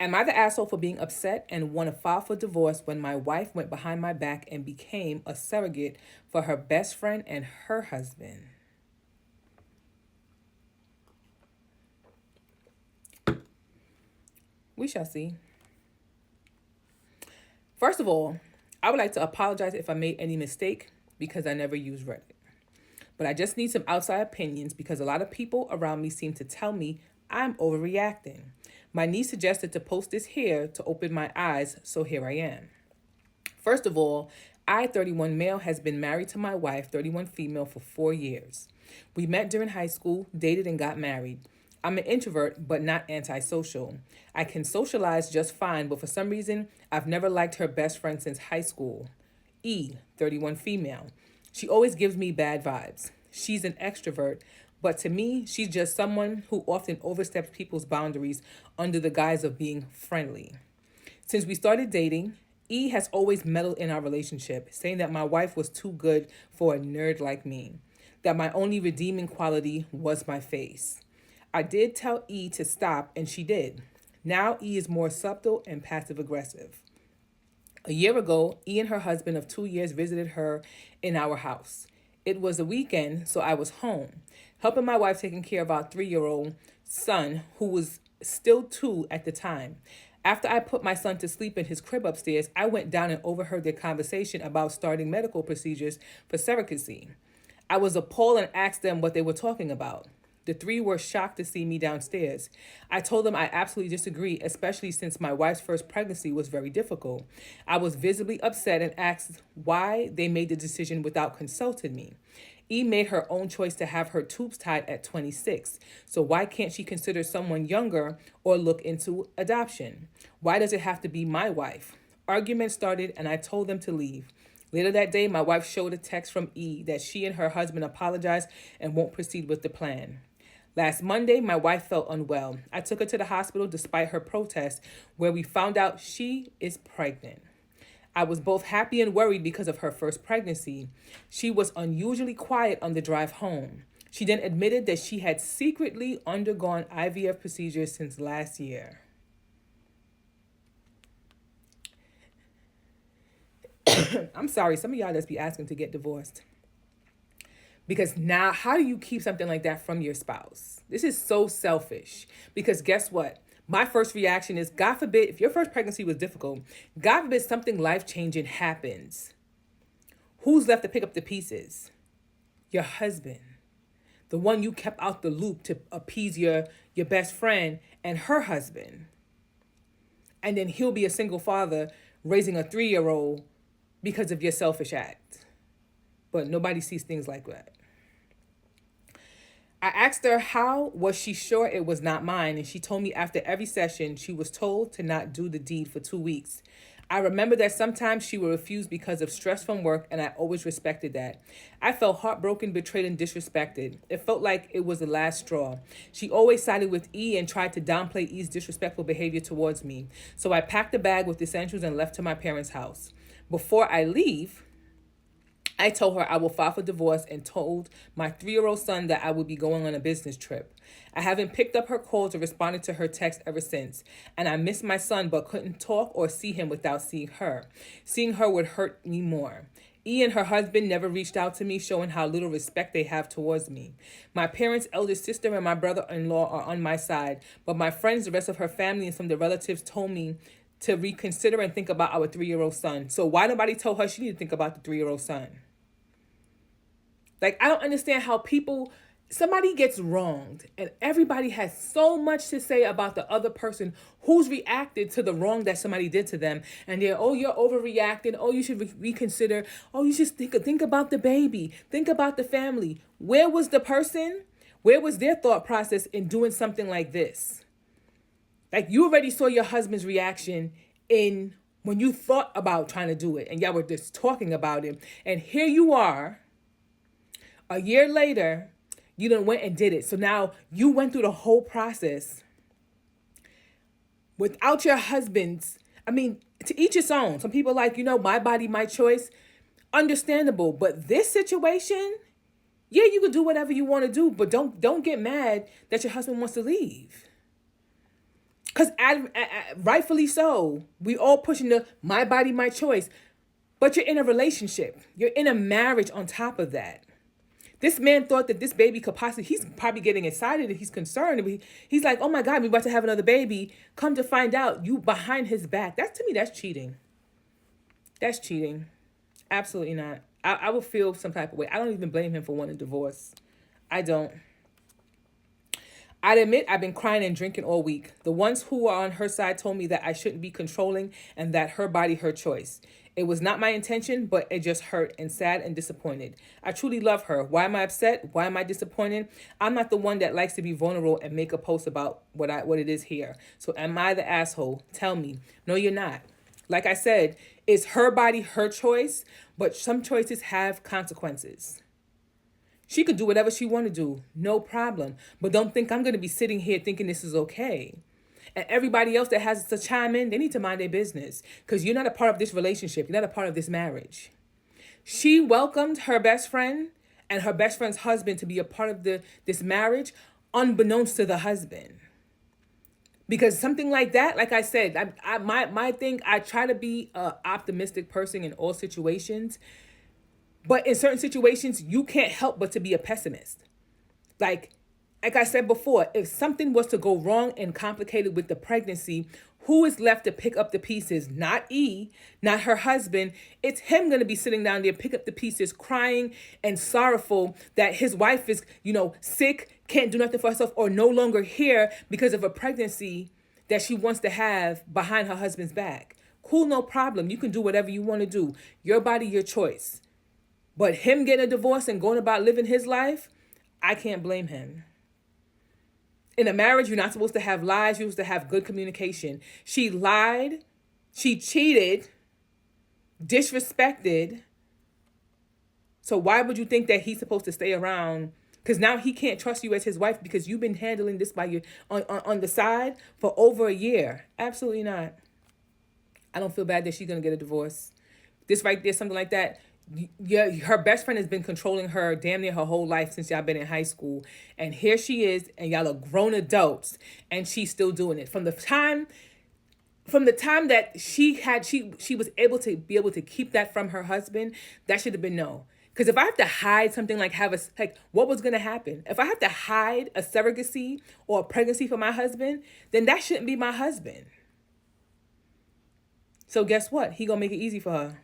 Am I the asshole for being upset and want to file for divorce when my wife went behind my back and became a surrogate for her best friend and her husband? We shall see. First of all, I would like to apologize if I made any mistake because I never use Reddit. But I just need some outside opinions because a lot of people around me seem to tell me I'm overreacting. My niece suggested to post this here to open my eyes, so here I am. First of all, I, 31 male, has been married to my wife, 31 female, for 4 years. We met during high school, dated, and got married. I'm an introvert, but not antisocial. I can socialize just fine, but for some reason, I've never liked her best friend since high school. E, 31 female. She always gives me bad vibes. She's an extrovert, but to me, she's just someone who often oversteps people's boundaries under the guise of being friendly. Since we started dating, E has always meddled in our relationship, saying that my wife was too good for a nerd like me, that my only redeeming quality was my face. I did tell E to stop, and she did. Now E is more subtle and passive-aggressive. A year ago, E and her husband of 2 years visited her in our house. It was a weekend, so I was home, helping my wife taking care of our 3-year-old son, who was still 2 at the time. After I put my son to sleep in his crib upstairs, I went down and overheard their conversation about starting medical procedures for surrogacy. I was appalled and asked them what they were talking about. The 3 were shocked to see me downstairs. I told them I absolutely disagree, especially since my wife's first pregnancy was very difficult. I was visibly upset and asked why they made the decision without consulting me. E made her own choice to have her tubes tied at 26. So why can't she consider someone younger or look into adoption? Why does it have to be my wife? Arguments started and I told them to leave. Later that day, my wife showed a text from E that she and her husband apologized and won't proceed with the plan. Last Monday, my wife felt unwell. I took her to the hospital despite her protest, where we found out she is pregnant. I was both happy and worried because of her first pregnancy. She was unusually quiet on the drive home. She then admitted that she had secretly undergone IVF procedures since last year. I'm sorry, some of y'all just be asking to get divorced. Because now, how do you keep something like that from your spouse? This is so selfish. Because guess what? My first reaction is, God forbid, if your first pregnancy was difficult, God forbid something life-changing happens. Who's left to pick up the pieces? Your husband. The one you kept out the loop to appease your best friend and her husband. And then he'll be a single father raising a 3-year-old because of your selfish act. But nobody sees things like that. I asked her how was she sure it was not mine, and she told me after every session she was told to not do the deed for 2 weeks. I remember that sometimes she would refuse because of stress from work, and I always respected that. I felt heartbroken, betrayed, and disrespected. It felt like it was the last straw. She always sided with E and tried to downplay E's disrespectful behavior towards me. So I packed a bag with essentials and left to my parents' house. Before I leave, I told her I will file for divorce and told my 3-year-old son that I would be going on a business trip. I haven't picked up her calls or responded to her text ever since. And I miss my son but couldn't talk or see him without seeing her. Seeing her would hurt me more. E and her husband never reached out to me, showing how little respect they have towards me. My parents' eldest sister and my brother-in-law are on my side, but my friends, the rest of her family, and some of the relatives told me to reconsider and think about our 3-year-old son. So why nobody told her she needed to think about the 3-year-old son? Like, I don't understand how somebody gets wronged and everybody has so much to say about the other person who's reacted to the wrong that somebody did to them. And they're, oh, you're overreacting. Oh, you should reconsider. Oh, you should think about the baby. Think about the family. Where was the person? Where was their thought process in doing something like this? Like, you already saw your husband's reaction when you thought about trying to do it and y'all were just talking about it. And here you are. A year later, you done went and did it. So now you went through the whole process without your husband's. I mean, to each his own. Some people like, my body, my choice. Understandable. But this situation, yeah, you can do whatever you want to do, but don't get mad that your husband wants to leave. Because rightfully so. We all pushing the my body, my choice. But you're in a relationship. You're in a marriage on top of that. This man thought that this baby could possibly, he's probably getting excited and he's concerned. He's like, oh my God, we're about to have another baby. Come to find out, you behind his back. To me, that's cheating. That's cheating. Absolutely not. I would feel some type of way. I don't even blame him for wanting a divorce. I don't. I'd admit I've been crying and drinking all week. The ones who are on her side told me that I shouldn't be controlling and that her body, her choice. It was not my intention, but it just hurt and sad and disappointed. I truly love her. Why am I upset? Why am I disappointed? I'm not the one that likes to be vulnerable and make a post about what it is here. So am I the asshole? Tell me. No, you're not. Like I said, it's her body, her choice, but some choices have consequences. She could do whatever she want to do, no problem. But don't think I'm going to be sitting here thinking this is okay. And everybody else that has to chime in, they need to mind their business. Because you're not a part of this relationship. You're not a part of this marriage. She welcomed her best friend and her best friend's husband to be a part of this marriage, unbeknownst to the husband. Because something like that, like I said, my thing, I try to be an optimistic person in all situations. But in certain situations, you can't help but to be a pessimist. Like I said before, if something was to go wrong and complicated with the pregnancy, who is left to pick up the pieces? Not E, not her husband. It's him going to be sitting down there, pick up the pieces, crying and sorrowful that his wife is, sick, can't do nothing for herself, or no longer here because of a pregnancy that she wants to have behind her husband's back. Cool, no problem. You can do whatever you want to do. Your body, your choice. But him getting a divorce and going about living his life, I can't blame him. In a marriage, you're not supposed to have lies. You're supposed to have good communication. She lied. She cheated. Disrespected. So why would you think that he's supposed to stay around? Because now he can't trust you as his wife because you've been handling this by your on the side for over a year. Absolutely not. I don't feel bad that she's going to get a divorce. This right there, something like that. Yeah, her best friend has been controlling her damn near her whole life since y'all been in high school. And here she is, and y'all are grown adults, and she's still doing it. From the time that she was able to keep that from her husband, that should have been no. Because if I have to hide something like what was going to happen? If I have to hide a surrogacy or a pregnancy for my husband, then that shouldn't be my husband. So guess what? He gonna make it easy for her.